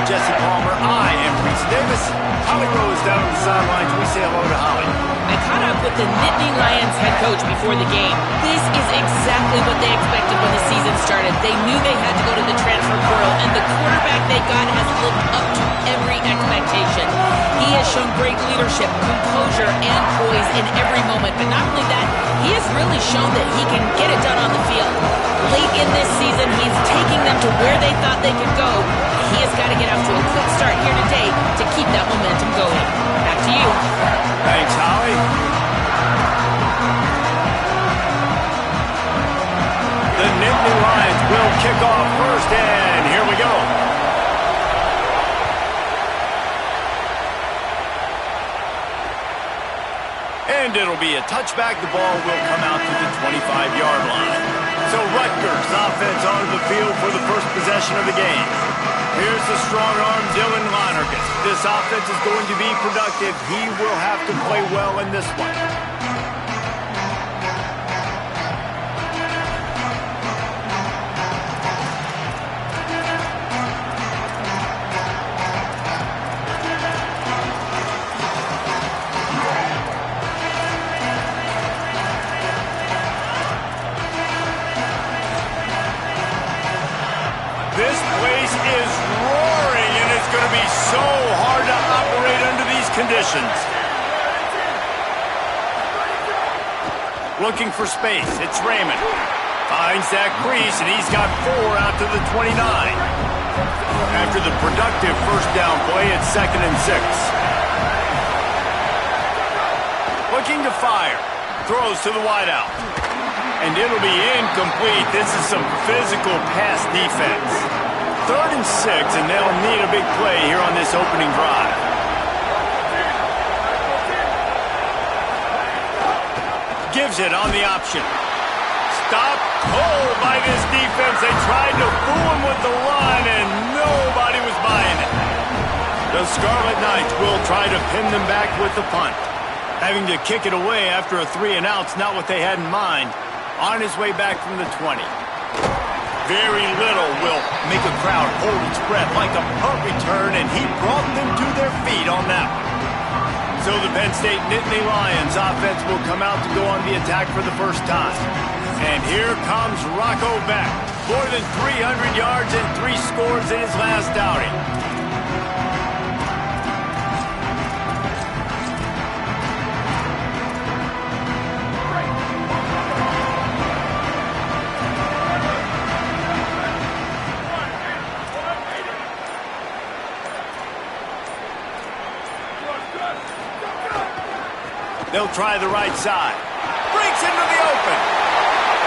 Jesse Palmer. I am Reese Davis. Holly Rose down on the sidelines. We say hello to Holly. I caught up with the Nittany Lions head coach before the game. This is exactly what they expected when the season started. They knew they had to go to the transfer portal, and the quarterback they got has lived up to every expectation. He has shown great leadership, composure, and poise in every moment. But not only that, he has really shown that he can get it done on the field. Late in this season, he's taking them to where they thought they could go. He has got to get off to a quick start here today to keep that momentum going. Back to you. Thanks, Holly. The Nittany Lions will kick off first, and here we go. And it'll be a touchback. The ball will come out to the 25-yard line. So Rutgers offense onto the field for the first possession of the game. Here's the strong arm, Dylan Lonergan. This offense is going to be productive. He will have to play well in this one. This place is roaring, and it's going to be so hard to operate under these conditions. Looking for space. It's Raymond. Finds that crease, and he's got 4 out to the 29. After the productive first down play, it's 2nd and 6. Looking to fire. Throws to the wideout. And it'll be incomplete. This is some physical pass defense. 3rd and 6, and they'll need a big play here on this opening drive. Gives it on the option. Stop cold by this defense. They tried to fool him with the run, and nobody was buying it. The Scarlet Knights will try to pin them back with the punt. Having to kick it away after a 3-and-out's not what they had in mind. On his way back from the 20. Very little will make a crowd hold its breath like a punt return, and he brought them to their feet on that one. So the Penn State Nittany Lions offense will come out to go on the attack for the first time. And here comes Rocco back. More than 300 yards and 3 scores in his last outing. They'll try the right side. Breaks into the open.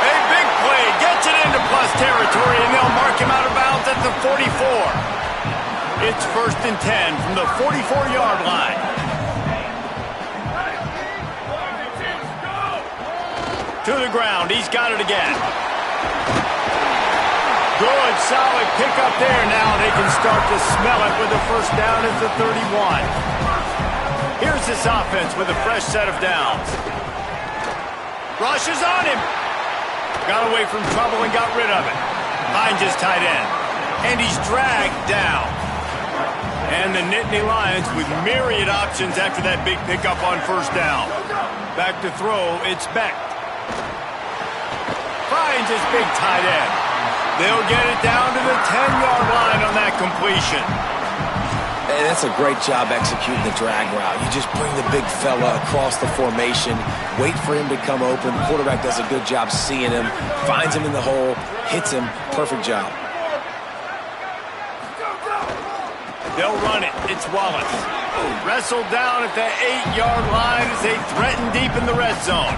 A big play. Gets it into plus territory, and they'll mark him out of bounds at the 44. It's 1st and 10 from the 44-yard line. To the ground. He's got it again. Good, solid pickup there. Now they can start to smell it with a first down at the 31. Here's this offense with a fresh set of downs. Rushes on him. Got away from trouble and got rid of it. Finds his tight end. And he's dragged down. And the Nittany Lions with myriad options after that big pickup on first down. Back to throw, it's Beck. Finds his big tight end. They'll get it down to the 10-yard line on that completion. And that's a great job executing the drag route. You just bring the big fella across the formation, wait for him to come open. The quarterback does a good job seeing him, finds him in the hole, hits him. Perfect job. They'll run it. It's Wallace. Wrestled down at the 8-yard line as they threaten deep in the red zone.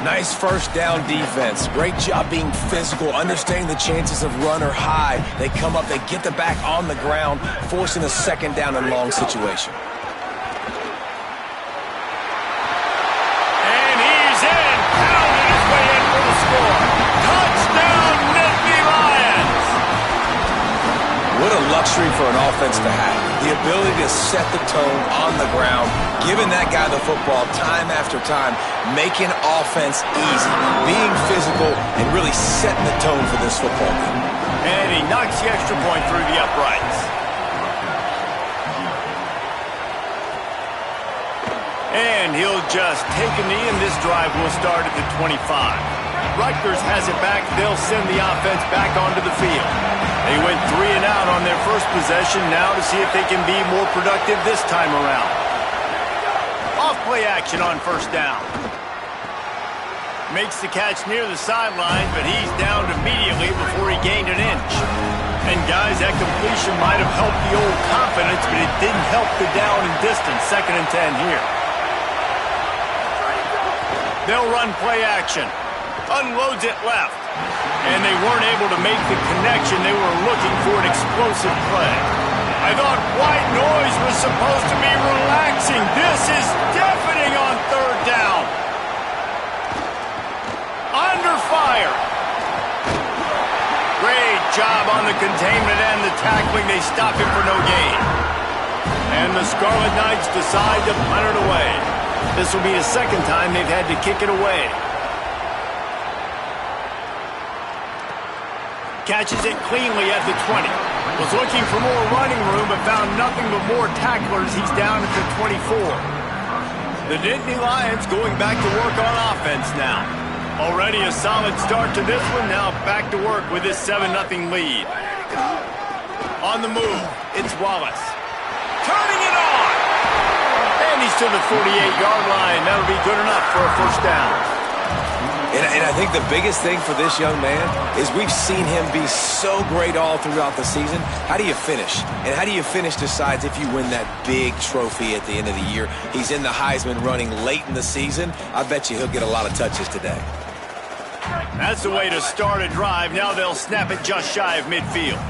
Nice first down defense. Great job being physical, understanding the chances of run or high. They come up, they get the back on the ground, forcing a 2nd down and long situation. And he's in, pounding his way in for the score. Touchdown, Nittany Lions! What a luxury for an offense to have. The ability to set the tone on the ground, giving that guy the football time after time, making offense easy, being physical, and really setting the tone for this football game. And he knocks the extra point through the uprights. and he'll just take a knee, and this drive will start at the 25. Rutgers has it back. They'll send the offense back onto the field. They went 3 and out on their first possession, now to see if they can be more productive this time around. Off-play action on first down. Makes the catch near the sideline, but he's down immediately before he gained an inch. And guys, that completion might have helped the old confidence, but it didn't help the down and distance. 2nd and 10 here. They'll run play action. Unloads it left. And they weren't able to make the connection. They were looking for an explosive play. I thought white noise was supposed to be relaxing. This is deafening on 3rd down. Under fire. Great job on the containment and the tackling. They stop him for no gain. And the Scarlet Knights decide to punt it away. This will be the 2nd time they've had to kick it away. Catches it cleanly at the 20. Was looking for more running room, but found nothing but more tacklers. He's down at the 24. The Nittany Lions going back to work on offense now. Already a solid start to this one. Now back to work with this 7-0 lead. On the move, it's Wallace. Turning it on! And he's to the 48-yard line. That'll be good enough for a first down. And I think the biggest thing for this young man is we've seen him be so great all throughout the season. How do you finish? And how do you finish decides if you win that big trophy at the end of the year. He's in the Heisman running late in the season. I bet you he'll get a lot of touches today. That's the way to start a drive. Now they'll snap it just shy of midfield.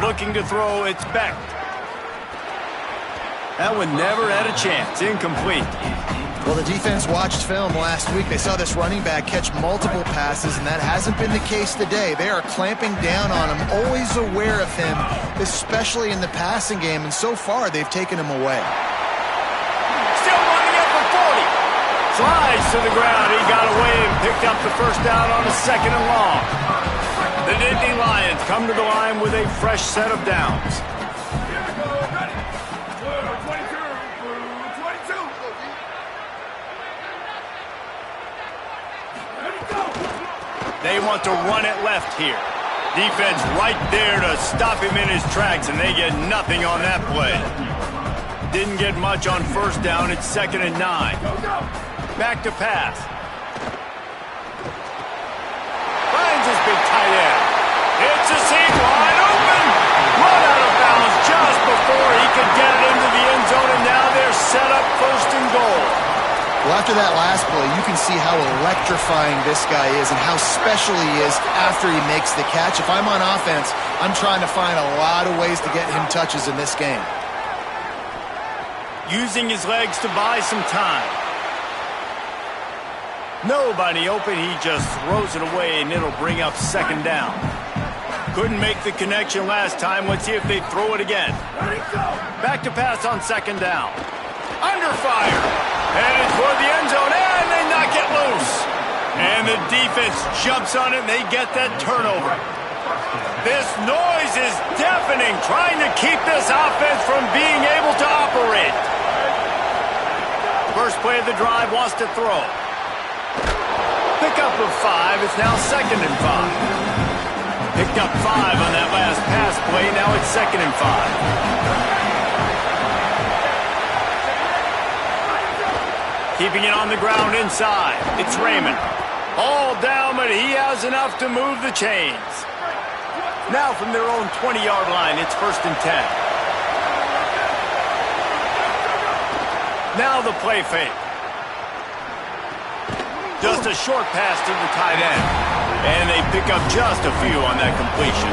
Looking to throw, it's Beck. That one never had a chance. Incomplete. Well, the defense watched film last week. They saw this running back catch multiple passes, and that hasn't been the case today. They are clamping down on him, always aware of him, especially in the passing game, and so far they've taken him away. Still running up for 40. Slides to the ground. He got away and picked up the first down on a 2nd and long. The Nittany Lions come to the line with a fresh set of downs. They want to run it left here. Defense right there to stop him in his tracks, and they get nothing on that play. Didn't get much on first down. It's 2nd and 9. Back to pass. Finds his big tight end. It's a seam wide open. Run out of bounds just before he could get it into the end zone, and now they're set up 1st and goal. Well, after that last play, you can see how electrifying this guy is and how special he is after he makes the catch. If I'm on offense, I'm trying to find a lot of ways to get him touches in this game. Using his legs to buy some time. Nobody open. He just throws it away, and it'll bring up 2nd down. Couldn't make the connection last time. Let's see if they throw it again. Back to pass on 2nd down. Under fire. Headed for the end zone, and they knock it loose. And the defense jumps on it, and they get that turnover. This noise is deafening, trying to keep this offense from being able to operate. First play of the drive wants to throw. Pick up of 5. It's now 2nd and 5. Picked up 5 on that last pass play. Now it's 2nd and 5. Keeping it on the ground inside. It's Raymond. All down, but he has enough to move the chains. Now from their own 20-yard line, it's 1st and 10. Now the play fake. Just a short pass to the tight end. And they pick up just a few on that completion.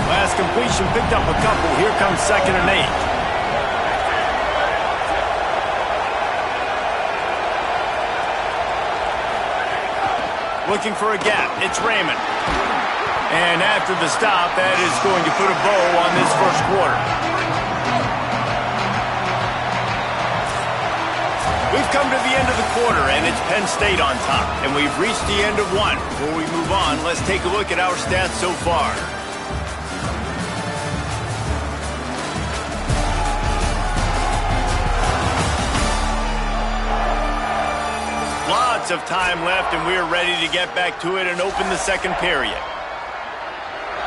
Last completion picked up a couple. Here comes 2nd and 8. Looking for a gap. It's Raymond. And after the stop, that is going to put a bow on this first quarter. We've come to the end of the quarter, and it's Penn State on top. And we've reached the end of one. Before we move on, let's take a look at our stats so far. of time left, and we're ready to get back to it and open the second period.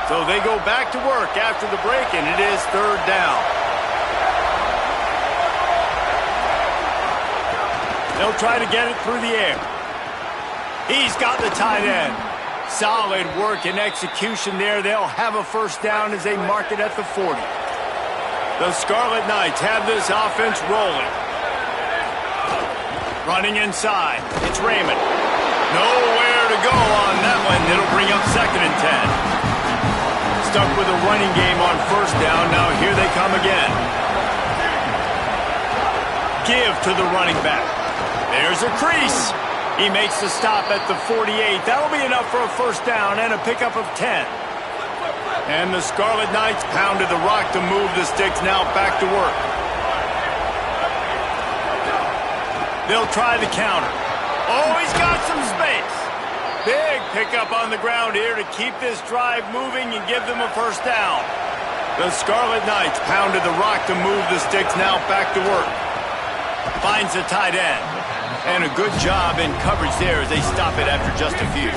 So they go back to work after the break, and it is third down. They'll try to get it through the air. He's got the tight end. Solid work and execution there. They'll have a first down as they mark it at the 40. The Scarlet Knights have this offense rolling. Running inside. It's Raymond. Nowhere to go on that one. It'll bring up 2nd and 10. Stuck with a running game on first down. Now here they come again. Give to the running back. There's a crease. He makes the stop at the 48. That'll be enough for a first down and a pickup of 10. And the Scarlet Knights pounded the rock to move the sticks. Now back to work. They'll try the counter. Oh, he's got some space. Big pickup on the ground here to keep this drive moving and give them a first down. The Scarlet Knights pounded the rock to move the sticks. Now back to work. Finds the tight end. And a good job in coverage there as they stop it after just a few.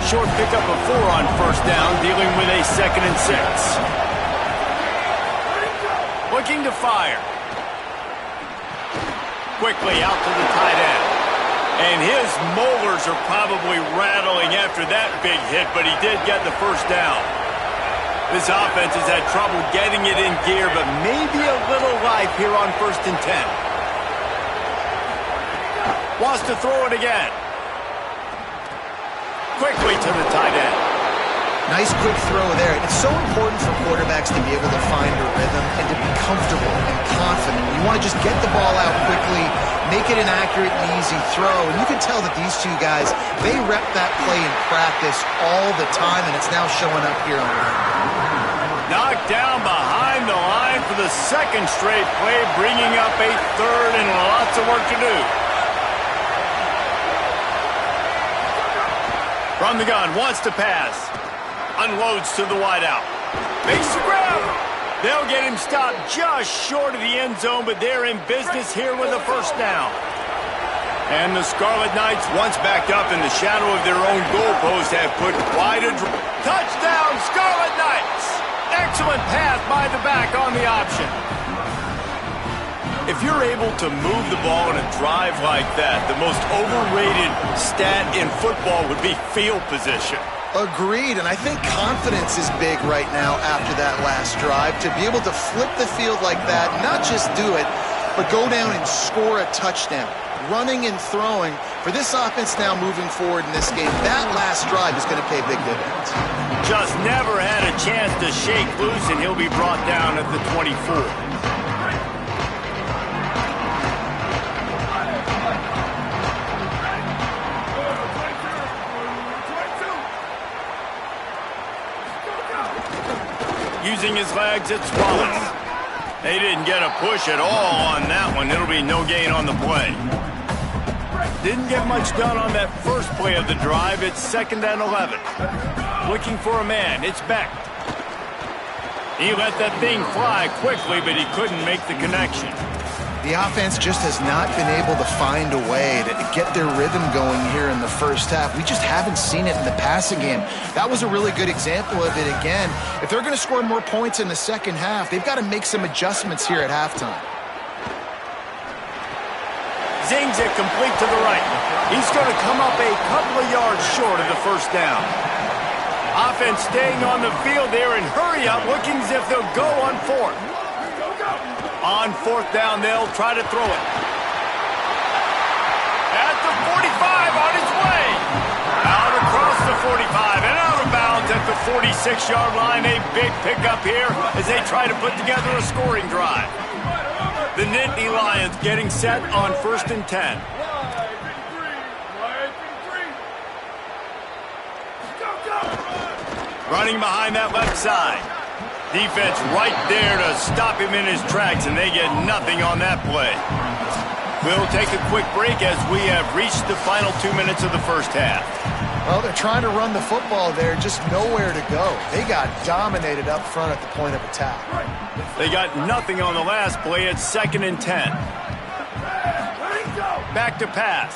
Short pickup of 4 on first down, dealing with a 2nd and 6. Looking to fire. Quickly out to the tight end. And his molars are probably rattling after that big hit, but he did get the first down. This offense has had trouble getting it in gear, but maybe a little life here on 1st and 10. Wants to throw it again. Quickly to the tight end. Nice quick throw there. It's so important for quarterbacks to be able to find a rhythm and to be comfortable and confident. You want to just get the ball out quickly, make it an accurate and easy throw. And you can tell that these two guys, they rep that play in practice all the time, and it's now showing up here on the line. Knocked down behind the line for the 2nd straight play, bringing up a 3rd and lots of work to do. From the gun, wants to pass. Unloads to the wideout. Makes the grab. They'll get him stopped just short of the end zone, but they're in business here with a first down. And the Scarlet Knights, once backed up in the shadow of their own goalpost, have put quite a touchdown, Scarlet Knights! Excellent pass by the back on the option. If you're able to move the ball in a drive like that, the most overrated stat in football would be field position. Agreed, and I think confidence is big right now after that last drive. To be able to flip the field like that, not just do it, but go down and score a touchdown. Running and throwing, for this offense now moving forward in this game, that last drive is going to pay big dividends. Just never had a chance to shake loose, and he'll be brought down at the 24. Using his legs, it's Wallace. They didn't get a push at all on that one. It'll be no gain on the play. Didn't get much done on that first play of the drive. It's 2nd and 11. Looking for a man. It's Beck. He let that thing fly quickly, but he couldn't make the connection. The offense just has not been able to find a way to get their rhythm going here in the first half. We just haven't seen it in the passing game. That was a really good example of it again. If they're going to score more points in the second half, they've got to make some adjustments here at halftime. Zings it complete to the right. He's going to come up a couple of yards short of the first down. Offense staying on the field there and hurry up, looking as if they'll go on 4th. On 4th down, they'll try to throw it. At the 45, on his way. Out across the 45 and out of bounds at the 46-yard line. A big pickup here as they try to put together a scoring drive. The Nittany Lions getting set on 1st and 10. Running behind that left side. Defense right there to stop him in his tracks, and they get nothing on that play. We'll take a quick break as we have reached the final 2 minutes of the first half. Well, they're trying to run the football there, just nowhere to go. They got dominated up front at the point of attack. They got nothing on the last play. It's 2nd and 10. Back to pass.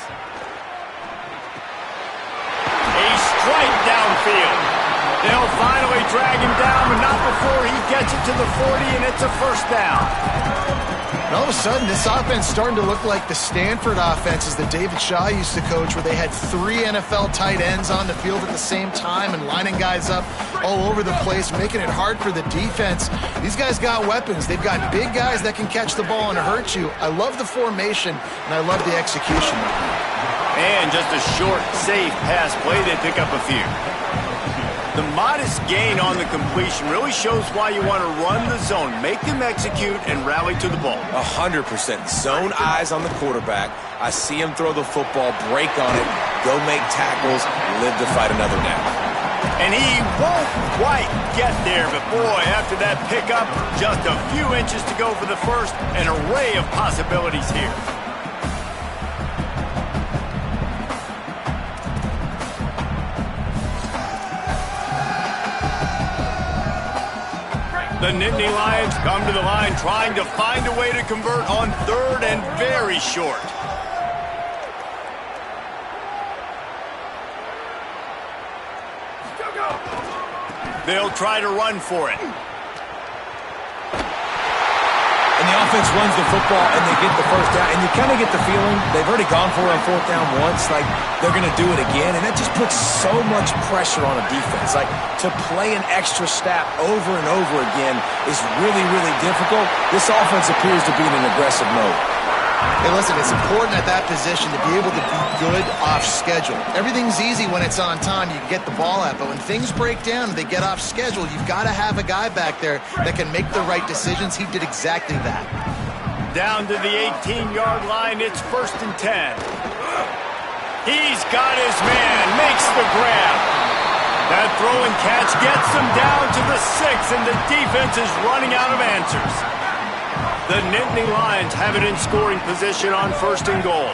quite downfield. They'll finally drag him down, but not before he gets it to the 40, and it's a first down. And all of a sudden, this offense starting to look like the Stanford offenses that David Shaw used to coach, where they had 3 NFL tight ends on the field at the same time and lining guys up all over the place, making it hard for the defense. These guys got weapons. They've got big guys that can catch the ball and hurt you. I love the formation, and I love the execution. And just a short, safe pass play. They pick up a few. The modest gain on the completion really shows why you want to run the zone, make them execute, and rally to the ball. 100%. Zone eyes on the quarterback. I see him throw the football, break on it, go make tackles, live to fight another down. And he won't quite get there, but boy, after that pickup, just a few inches to go for the first, an array of possibilities here. The Nittany Lions come to the line trying to find a way to convert on 3rd and very short. They'll try to run for it. And the offense runs the football, and they get the first down. And you kind of get the feeling they've already gone for it on 4th down once. Like, they're going to do it again. And that just puts so much pressure on a defense. Like, to play an extra snap over and over again is really, really difficult. This offense appears to be in an aggressive mode. Hey, listen, it's important at that position to be able to be good off schedule. Everything's easy when it's on time. You can get the ball out. But when things break down and they get off schedule, you've got to have a guy back there that can make the right decisions. He did exactly that. Down to the 18-yard line, it's 1st and 10. He's got his man, makes the grab. That throw and catch gets him down to the 6, and the defense is running out of answers. The Nittany Lions have it in scoring position on 1st and goal.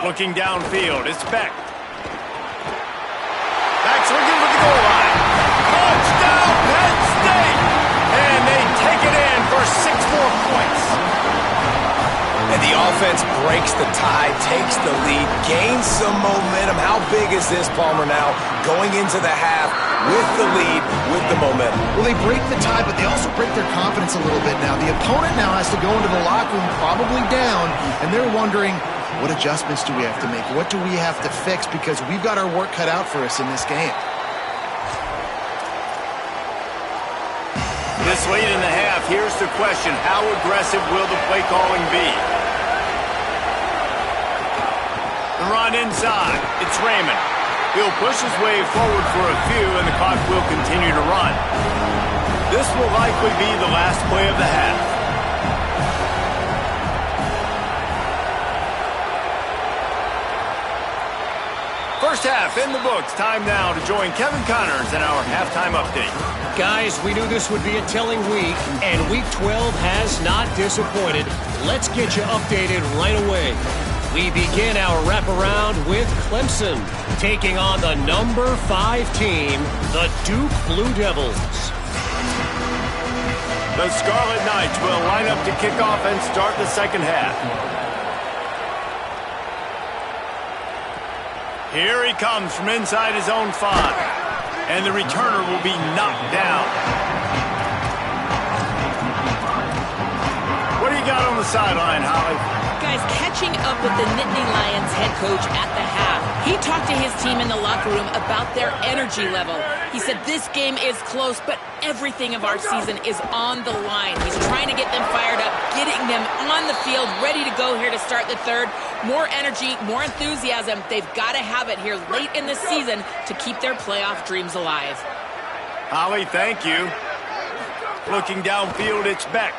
Looking downfield, it's Beck. Beck's looking for the goal line. Touchdown, Penn State! And they take it in for 6 more points. And the offense breaks the tie, takes the lead, gains some momentum. How big is this, Palmer, now? Going into the half with the lead, with the momentum. Well, they break the tie, but they also break their confidence a little bit now. The opponent now has to go into the locker room probably down, and they're wondering, what adjustments do we have to make? What do we have to fix? Because we've got our work cut out for us in this game. This late in the half, here's the question. How aggressive will the play calling be? The run inside. It's Raymond. He'll push his way forward for a few, and the clock will continue to run. This will likely be the last play of the half. First half in the books. Time now to join Kevin Connors in our halftime update. Guys, we knew this would be a telling week, and Week 12 has not disappointed. Let's get you updated right away. We begin our wraparound with Clemson, taking on the number 5 team, the Duke Blue Devils. The Scarlet Knights will line up to kick off and start the second half. Here he comes from inside his own 5. And the returner will be knocked down. What do you got on the sideline, Holly? Guys, catching up with the Nittany Lions head coach at the half. He talked to his team in the locker room about their energy level. He said this game is close, but everything of our season is on the line. He's trying to get them fired up, getting them on the field, ready to go here to start the third. More energy, more enthusiasm. They've got to have it here late in the season to keep their playoff dreams alive. Holly, thank you. Looking downfield, it's Beck.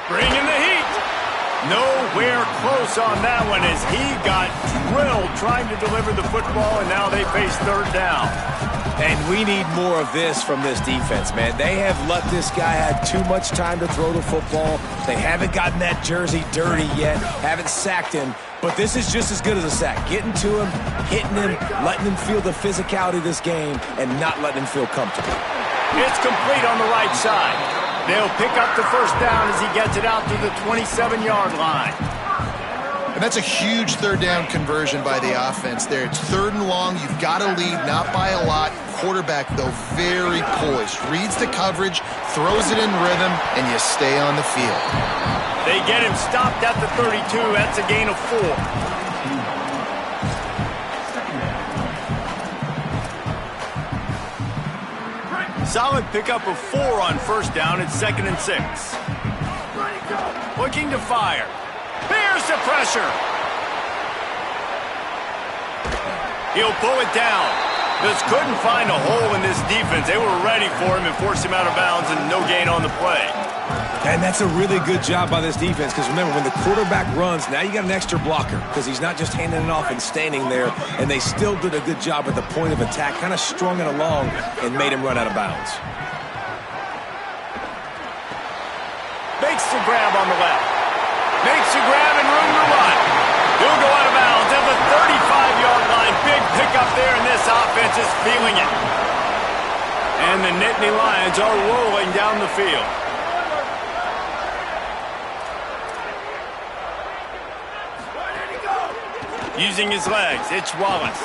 Bringing the heat. Nowhere close on that one as he got drilled trying to deliver the football, and now they face 3rd down. And we need more of this from this defense, man. They have let this guy have too much time to throw the football. They haven't gotten that jersey dirty yet, haven't sacked him. But this is just as good as a sack. Getting to him, hitting him, letting him feel the physicality of this game, and not letting him feel comfortable. It's complete on the right side. They'll pick up the first down as he gets it out to the 27-yard line. And that's a huge third down conversion by the offense there. It's 3rd and long. You've got to lead, not by a lot. Quarterback, though, very poised. Reads the coverage, throws it in rhythm, and you stay on the field. They get him stopped at the 32. That's a gain of 4. Solid pickup of 4 on first down. It's 2nd and 6. Looking to fire. Here's the pressure. He'll pull it down. Just couldn't find a hole in this defense. They were ready for him and forced him out of bounds, and no gain on the play. And that's a really good job by this defense, because remember, when the quarterback runs, now you got an extra blocker, because he's not just handing it off and standing there, and they still did a good job at the point of attack, kind of strung it along and made him run out of bounds. Makes the grab on the left. Makes the grab and room to run. He'll go out of bounds at the 35-yard line. Big pickup there, and this offense is feeling it. And the Nittany Lions are rolling down the field. Using his legs, it's Wallace.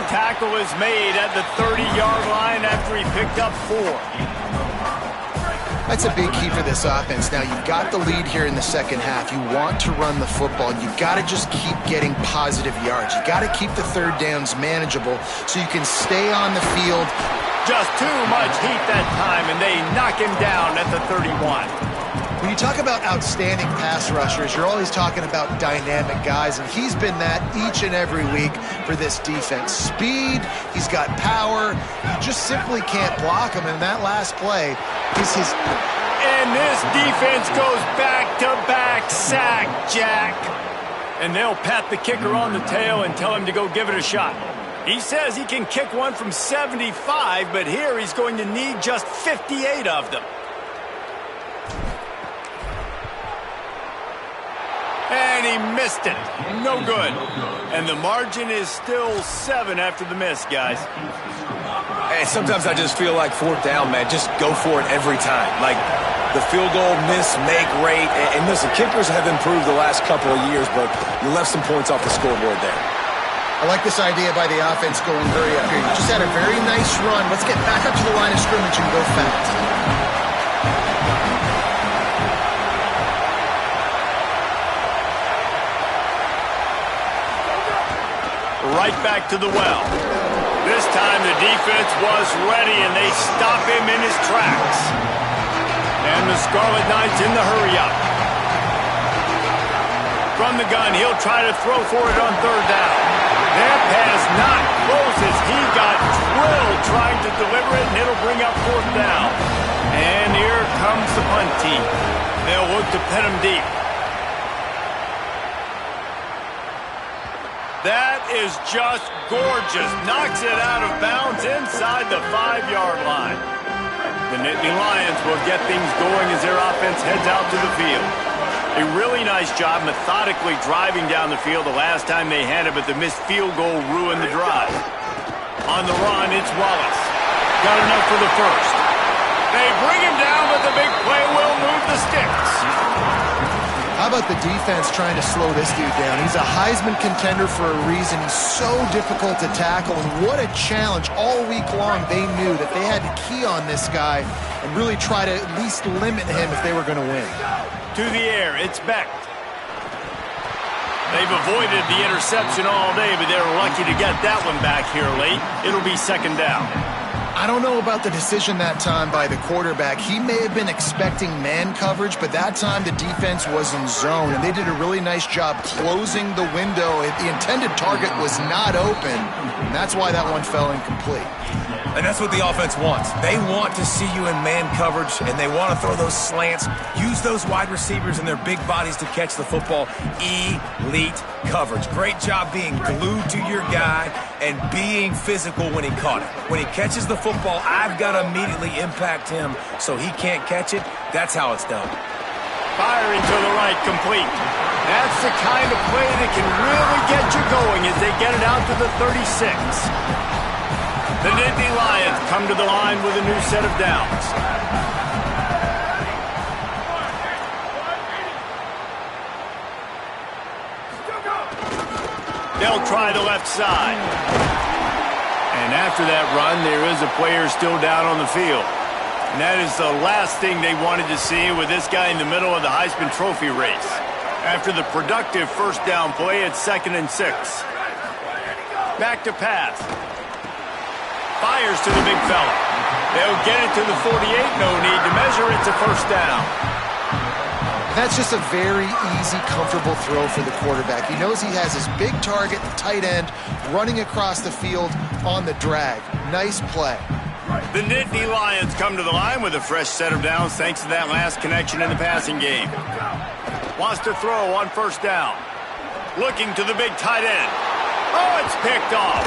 Tackle is made at the 30-yard line after he picked up 4. That's a big key for this offense. Now, you've got the lead here in the second half. You want to run the football. You've got to just keep getting positive yards. You've got to keep the third downs manageable so you can stay on the field. Just too much heat that time, and they knock him down at the 31. When you talk about outstanding pass rushers, you're always talking about dynamic guys, and he's been that each and every week for this defense. Speed, he's got power. You just simply can't block him, and that last play is his... And this defense goes back-to-back sack, Jack. And they'll pat the kicker on the tail and tell him to go give it a shot. He says he can kick one from 75, but here he's going to need just 58 of them. And he missed it. No good. And the margin is still 7 after the miss, guys. Hey, sometimes I just feel like 4th down, man. Just go for it every time. Like the field goal, miss, make, rate. And listen, kickers have improved the last couple of years, but you left some points off the scoreboard there. I like this idea by the offense going very up here. You just had a very nice run. Let's get back up to the line of scrimmage and go fast. Right back to the well. This time the defense was ready, and they stop him in his tracks. And the Scarlet Knights in the hurry-up. From the gun, he'll try to throw for it on 3rd down. That pass not close as he got drilled trying to deliver it, and it'll bring up 4th down. And here comes the punt team. They'll look to pin him deep. That is just gorgeous. Knocks it out of bounds inside the 5-yard line. The Nittany Lions will get things going as their offense heads out to the field. A really nice job methodically driving down the field the last time they had it, but the missed field goal ruined the drive. On the run, it's Wallace. Got enough for the first. They bring him down, but the big play will move the sticks. How about the defense trying to slow this dude down? He's a Heisman contender for a reason. He's so difficult to tackle, and what a challenge. All week long, they knew that they had to key on this guy and really try to at least limit him if they were going to win. To the air, it's Beck. They've avoided the interception all day, but they're lucky to get that one back here late. It'll be 2nd down. I don't know about the decision that time by the quarterback. He may have been expecting man coverage, but that time the defense was in zone, and they did a really nice job closing the window. The intended target was not open, and that's why that one fell incomplete. And that's what the offense wants. They want to see you in man coverage, and they want to throw those slants, use those wide receivers and their big bodies to catch the football. Elite coverage. Great job being glued to your guy and being physical when he caught it. When he catches the football, I've got to immediately impact him so he can't catch it. That's how it's done. Firing to the right, complete. That's the kind of play that can really get you going as they get it out to the 36. The Nittany Lions come to the line with a new set of downs. They'll try the left side. And after that run, there is a player still down on the field. And that is the last thing they wanted to see with this guy in the middle of the Heisman Trophy race. After the productive first down play, it's 2nd and 6. Back to pass. Fires to the big fella. They'll get it to the 48. No need to measure. It's a first down. That's just a very easy, comfortable throw for the quarterback. He knows he has his big target, the tight end, running across the field on the drag. Nice play. The Nittany Lions come to the line with a fresh set of downs thanks to that last connection in the passing game. Wants to throw on first down. Looking to the big tight end. Oh, it's picked off.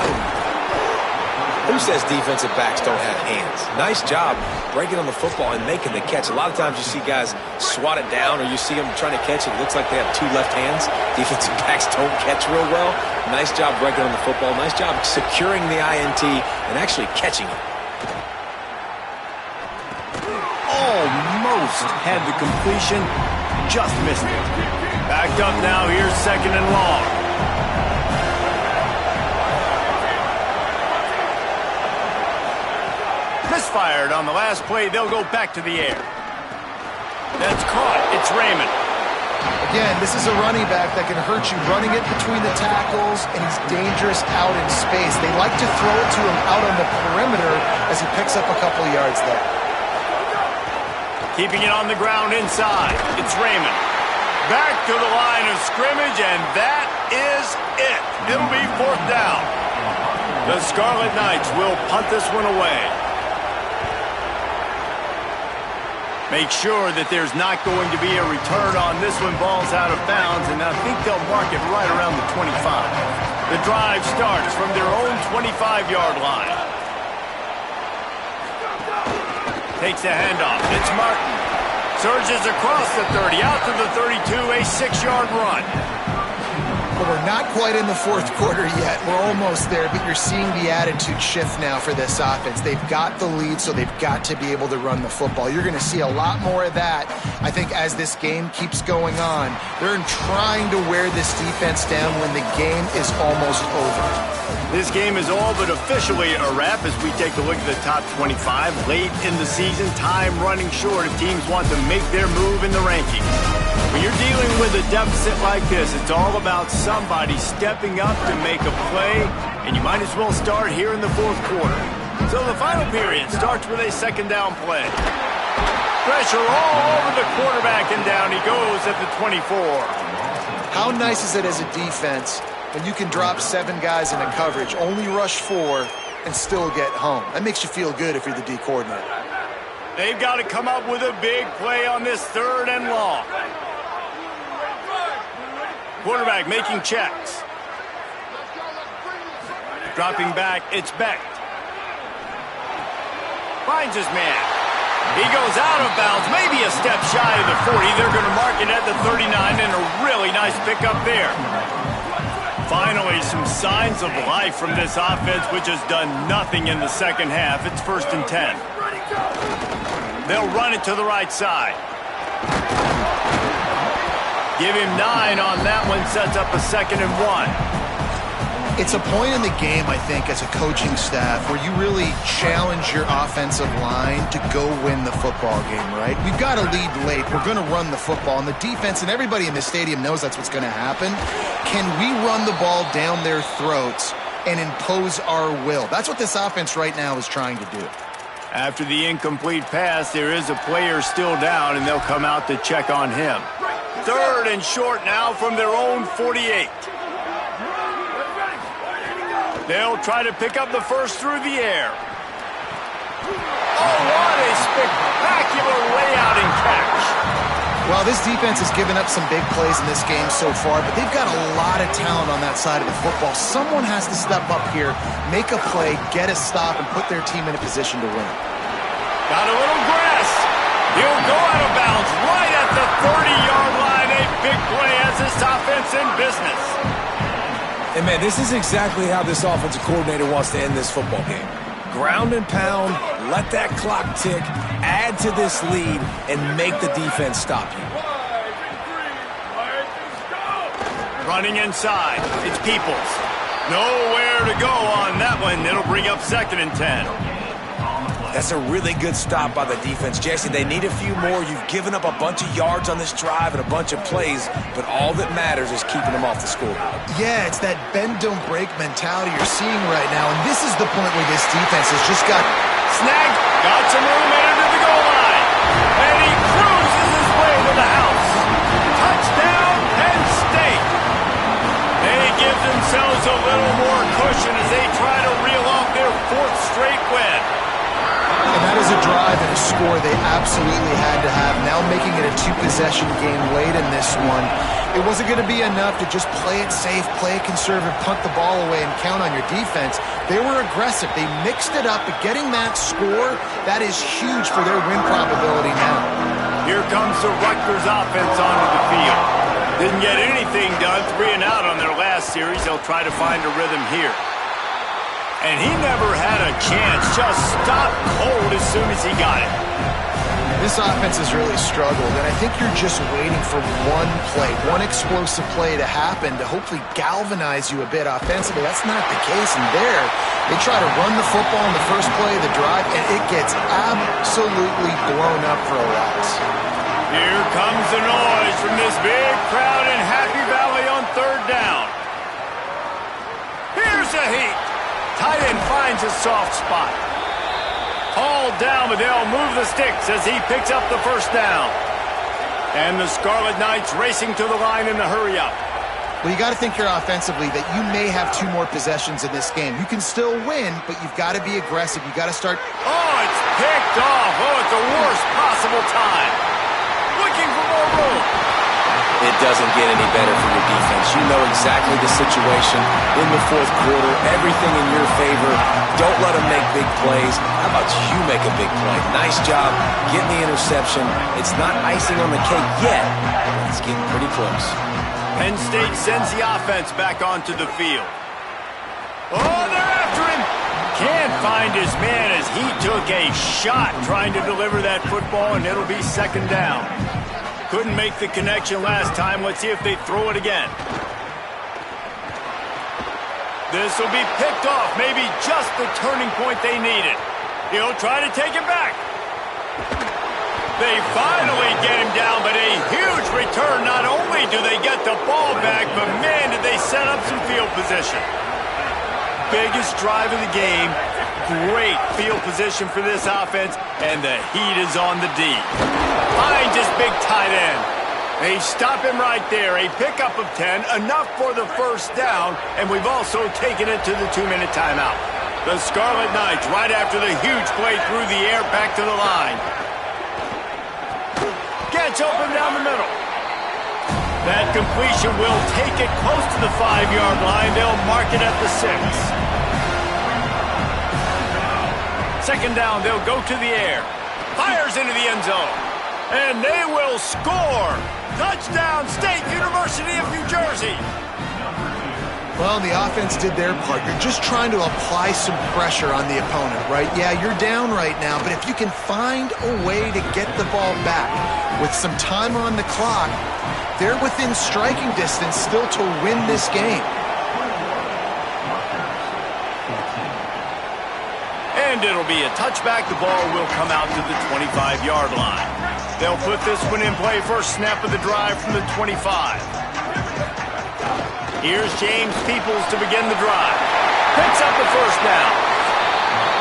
Who says defensive backs don't have hands? Nice job breaking on the football and making the catch. A lot of times you see guys swat it down or you see them trying to catch it. It looks like they have 2 left hands. Defensive backs don't catch real well. Nice job breaking on the football. Nice job securing the INT and actually catching it. Almost had the completion. Just missed it. Backed up now. Here's 2nd and long. Misfired on the last play. They'll go back to the air. That's caught. It's Raymond. Again, this is a running back that can hurt you running it between the tackles, and he's dangerous out in space. They like to throw it to him out on the perimeter as he picks up a couple of yards there. Keeping it on the ground inside. It's Raymond. Back to the line of scrimmage, and that is it. It'll be 4th down. The Scarlet Knights will punt this one away. Make sure that there's not going to be a return on this one. Ball's out of bounds, and I think they'll mark it right around the 25. The drive starts from their own 25-yard line. Takes a handoff. It's Martin. Surges across the 30, out to the 32, a 6-yard run. Well, we're not quite in the 4th quarter yet. We're almost there, but you're seeing the attitude shift now for this offense. They've got the lead, so they've got to be able to run the football. You're going to see a lot more of that, I think, as this game keeps going on. They're trying to wear this defense down when the game is almost over. This game is all but officially a wrap as we take a look at the top 25. Late in the season, time running short if teams want to make their move in the rankings. When you're dealing with a deficit like this, it's all about somebody stepping up to make a play, and you might as well start here in the 4th quarter. So the final period starts with a 2nd down play. Pressure all over the quarterback, and down he goes at the 24. How nice is it as a defense when you can drop 7 guys in a coverage, only rush 4, and still get home? That makes you feel good if you're the D coordinator. They've got to come up with a big play on this 3rd and long. Quarterback making checks. Dropping back, it's Beck. Finds his man. He goes out of bounds, maybe a step shy of the 40. They're going to mark it at the 39, and a really nice pickup there. Finally, some signs of life from this offense, which has done nothing in the 2nd half. It's 1st and 10. They'll run it to the right side. Give him 9 on that one, sets up a 2nd and 1. It's a point in the game, I think, as a coaching staff where you really challenge your offensive line to go win the football game, right? We've got to lead late. We're going to run the football, and the defense and everybody in the stadium knows that's what's going to happen. Can we run the ball down their throats and impose our will? That's what this offense right now is trying to do. After the incomplete pass, there is a player still down, and they'll come out to check on him. 3rd and short now from their own 48. They'll try to pick up the first through the air. Oh, what a spectacular layout and catch. Well, this defense has given up some big plays in this game so far, but they've got a lot of talent on that side of the football. Someone has to step up here, make a play, get a stop, and put their team in a position to win. Got a little grass. He'll go out of bounds right at the 30-yard line. A big play as this offense in business. And, man, this is exactly how this offensive coordinator wants to end this football game. Ground and pound, let that clock tick, add to this lead, and make the defense stop you. Running inside. It's Peoples. Nowhere to go on that one. It'll bring up 2nd and 10. That's a really good stop by the defense. Jesse, they need a few more. You've given up a bunch of yards on this drive and a bunch of plays, but all that matters is keeping them off the scoreboard. Yeah, it's that bend, don't break mentality you're seeing right now, and this is the point where this defense has just got... Snagged, got some room, and into the goal line. And he cruises his way to the house. Touchdown, Penn State. They give themselves a little more cushion as they try to reel off their 4th straight win. And that is a drive and a score they absolutely had to have. Now making it a 2-possession game late in this one. It wasn't going to be enough to just play it safe, play it conservative, punt the ball away, and count on your defense. They were aggressive. They mixed it up, but getting that score, that is huge for their win probability now. Here comes the Rutgers offense onto the field. Didn't get anything done, 3 and out on their last series. They'll try to find a rhythm here. And he never had a chance, just stopped cold as soon as he got it. This offense has really struggled, and I think you're just waiting for one play, one explosive play to happen to hopefully galvanize you a bit offensively. That's not the case, and there, they try to run the football in the first play of the drive, and it gets absolutely blown up for a loss. Here comes the noise from this big crowd in Happy Valley on 3rd down. Here's a heat. Tight end finds a soft spot. Hauled down, but they'll move the sticks as he picks up the 1st down. And the Scarlet Knights racing to the line in the hurry-up. Well, you got to think here offensively that you may have 2 more possessions in this game. You can still win, but you've got to be aggressive. You've got to start... Oh, it's picked off. Oh, it's the worst possible time. Looking for more room. It doesn't get any better for your defense. You know exactly the situation in the 4th quarter. Everything in your favor. Don't let them make big plays. How about you make a big play? Nice job getting the interception. It's not icing on the cake yet, but it's getting pretty close. Penn State sends the offense back onto the field. Oh, they're after him. Can't find his man as he took a shot trying to deliver that football, and it'll be 2nd down. Couldn't make the connection last time. Let's see if they throw it again. This will be picked off. Maybe just the turning point they needed. He'll try to take it back. They finally get him down, but a huge return. Not only do they get the ball back, but man, did they set up some field position. Biggest drive of the game. Great field position for this offense, and the heat is on the D. Finds his big tight end. They stop him right there. A pickup of 10, enough for the 1st down, and we've also taken it to the 2-minute timeout. The Scarlet Knights, right after the huge play through the air, back to the line. Gets open down the middle. That completion will take it close to the 5-yard line. They'll mark it at the 6. 2nd down, they'll go to the air. Fires into the end zone. And they will score. Touchdown, State University of New Jersey. Well, the offense did their part. You're just trying to apply some pressure on the opponent, right? Yeah, you're down right now, but if you can find a way to get the ball back with some time on the clock, they're within striking distance still to win this game. And it'll be a touchback. The ball will come out to the 25-yard line. They'll put this one in play. First snap of the drive from the 25. Here's James Peoples to begin the drive. Picks up the 1st down.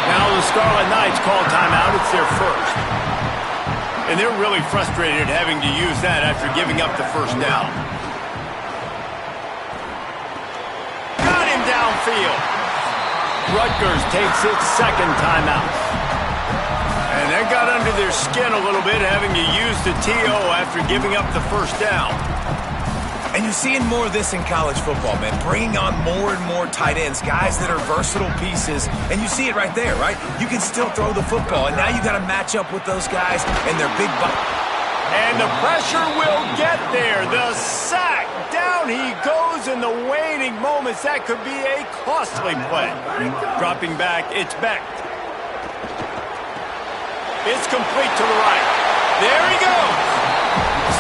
Now the Scarlet Knights call timeout. It's their 1st. And they're really frustrated having to use that after giving up the 1st down. Got him downfield. Rutgers takes its 2nd timeout. And that got under their skin a little bit, having to use the TO after giving up the 1st down. And you're seeing more of this in college football, man. Bringing on more and more tight ends, guys that are versatile pieces. And you see it right there, right? You can still throw the football, and now you got to match up with those guys and their big body. And the pressure will get there. The sack. Down he goes in the waning moments. That could be a costly play. Dropping back, it's Beck. It's complete to the right. There he goes.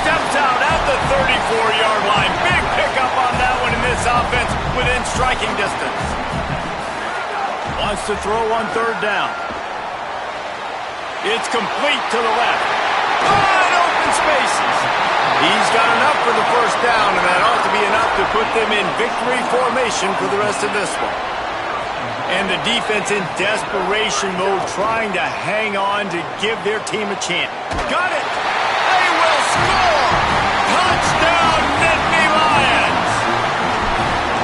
Steps out at the 34-yard line. Big pickup on that one. this offense within striking distance. Wants to throw on third down. It's complete to the left. Wide open spaces. He's got enough for the first down, and that ought to be enough to put them in victory formation for the rest of this one. And the defense in desperation mode, trying to hang on to give their team a chance. Got it! They will score! Touchdown, Nittany Lions!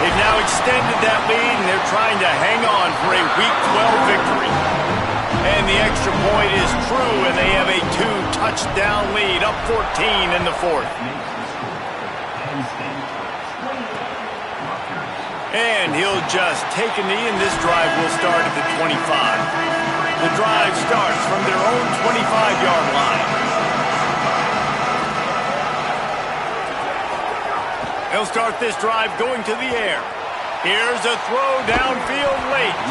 They've now extended that lead, and they're trying to hang on for a Week 12 victory. And the extra point is true, and they have a 2-touchdown lead, up 14 in the fourth. And he'll just take a knee, and this drive will start at the 25. The drive starts from their own 25-yard line. He'll start this drive going to the air. Here's a throw downfield late.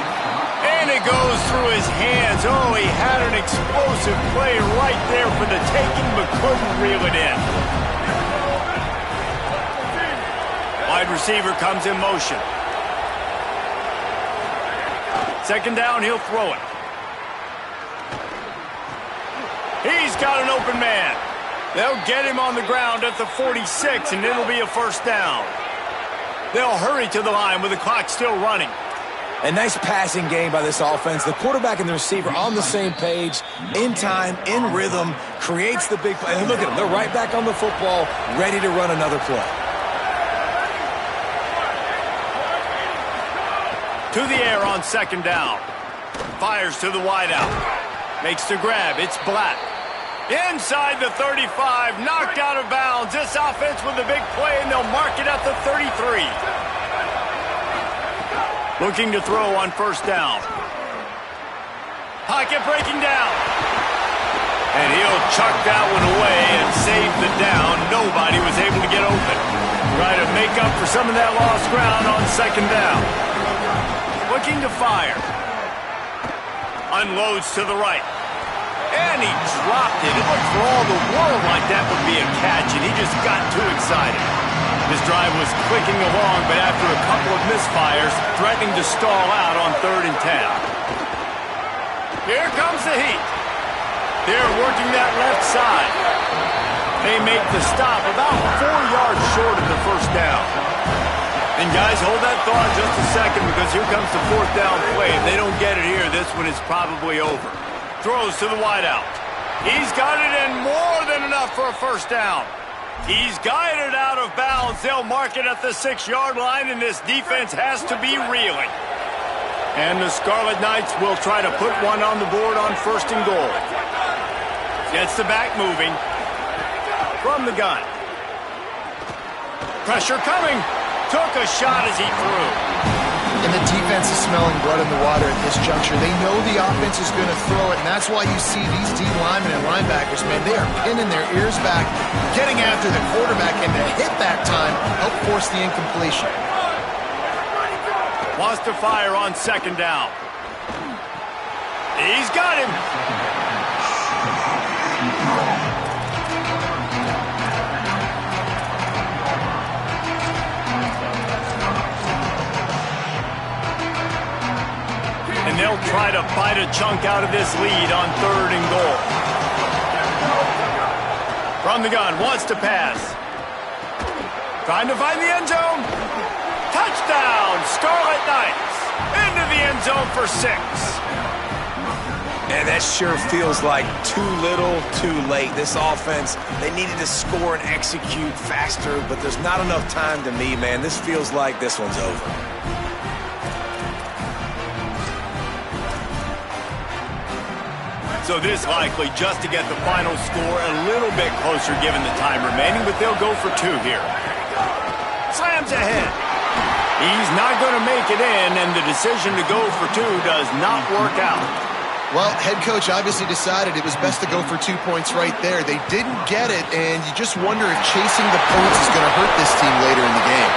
And it goes through his hands. Oh, he had an explosive play right there for the taking, but couldn't reel it in. Wide receiver comes in motion. Second down, he'll throw it. He's got an open man. They'll get him on the ground at the 46, and it'll be a first down. They'll hurry to the line with the clock still running. A nice passing game by this offense. The quarterback and the receiver on the same page, in time, in rhythm, creates the big play. And look at them. They're right back on the football, ready to run another play. To the air on second down. Fires to the wideout. Makes the grab. It's Black. Inside the 35. Knocked out of bounds. This offense with a big play, and they'll mark it at the 33. Looking to throw on first down. Pocket breaking down. And he'll chuck that one away and save the down. Nobody was able to get open. Try to make up for some of that lost ground on second down. Looking to fire. Unloads to the right. And he dropped it. It looked for all the world like that would be a catch, and he just got too excited. This drive was clicking along, but after a couple of misfires, threatening to stall out on 3rd and 10. Here comes the heat. They're working that left side. They make the stop about 4 yards short of the first down. And guys, hold that thought just a second, because here comes the fourth down play. If they don't get it here, this one is probably over. Throws to the wideout. He's got it in more than enough for a first down. He's guided out of bounds. They'll mark it at the 6-yard line, and this defense has to be reeling. And the Scarlet Knights will try to put one on the board on 1st and goal. Gets the back moving. From the gun. Pressure coming. Took a shot as he threw. And the defense is smelling blood in the water at this juncture. They know the offense is going to throw it, and that's why you see these D linemen and linebackers, man, they are pinning their ears back, getting after the quarterback, and to hit that time, help force the incompletion. Wants to fire on second down. He's got him. And they'll try to bite a chunk out of this lead on 3rd and goal. From the gun, wants to pass. Trying to find the end zone. Touchdown, Scarlet Knights. Into the end zone for 6. And that sure feels like too little, too late. This offense, they needed to score and execute faster, but there's not enough time to me, man. This feels like this one's over. So this likely just to get the final score a little bit closer given the time remaining, but they'll go for 2 here. Slams ahead. He's not going to make it in, and the decision to go for 2 does not work out. Well, head coach obviously decided it was best to go for 2 points right there. They didn't get it, and you just wonder if chasing the points is going to hurt this team later in the game.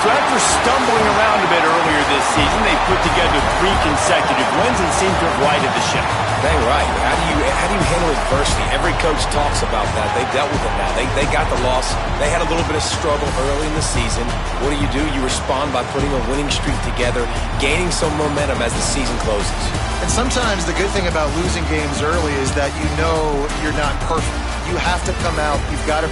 So after stumbling around a bit earlier this season, they put together 3 consecutive wins and seem to have righted the ship. Dang right. How do you handle adversity? Every coach talks about that. They dealt with it now. They got the loss. They had a little bit of struggle early in the season. What do? You respond by putting a winning streak together, gaining some momentum as the season closes. And sometimes the good thing about losing games early is that you know you're not perfect. You have to come out. You've got to bring